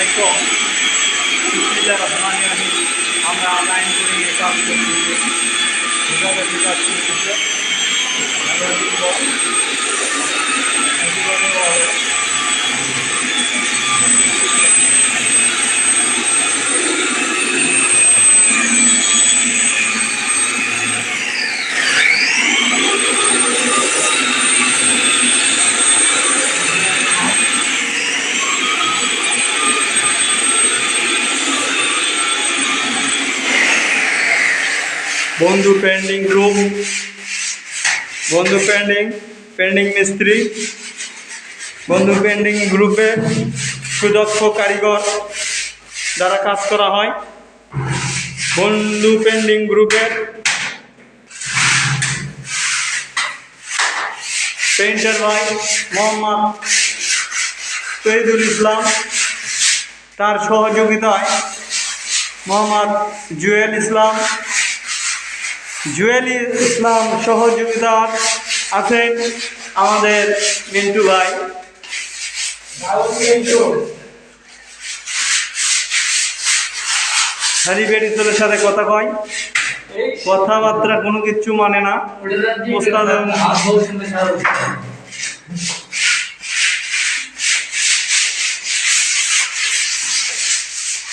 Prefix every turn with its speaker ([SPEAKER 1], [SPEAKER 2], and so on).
[SPEAKER 1] আলাইকুম। বিসমিল্লাহির রহমানির রহিম। আমরা লাইন করে কাজ করতেছি, কাজ করতেছে। বন্ধু পেন্ডিং গ্রুপ, বন্ধু পেন্ডিং মিস্ত্রি, বন্ধু পেন্ডিং গ্রুপে সুদক্ষ কারিগর দ্বারা কাজ করা হয়। বন্ধু পেন্ডিং গ্রুপের পেইন্টার ভাই মোহাম্মদ শহীদুল ইসলাম, তার সহযোগিতায় মোহাম্মদ জুয়েল ইসলাম সহযোগিতার আছেন আমাদের মিন্টু ভাই। হারি বেড়িতলের সাথে কথা কয়, কথাবার্তা কোনো কিছু মানে না।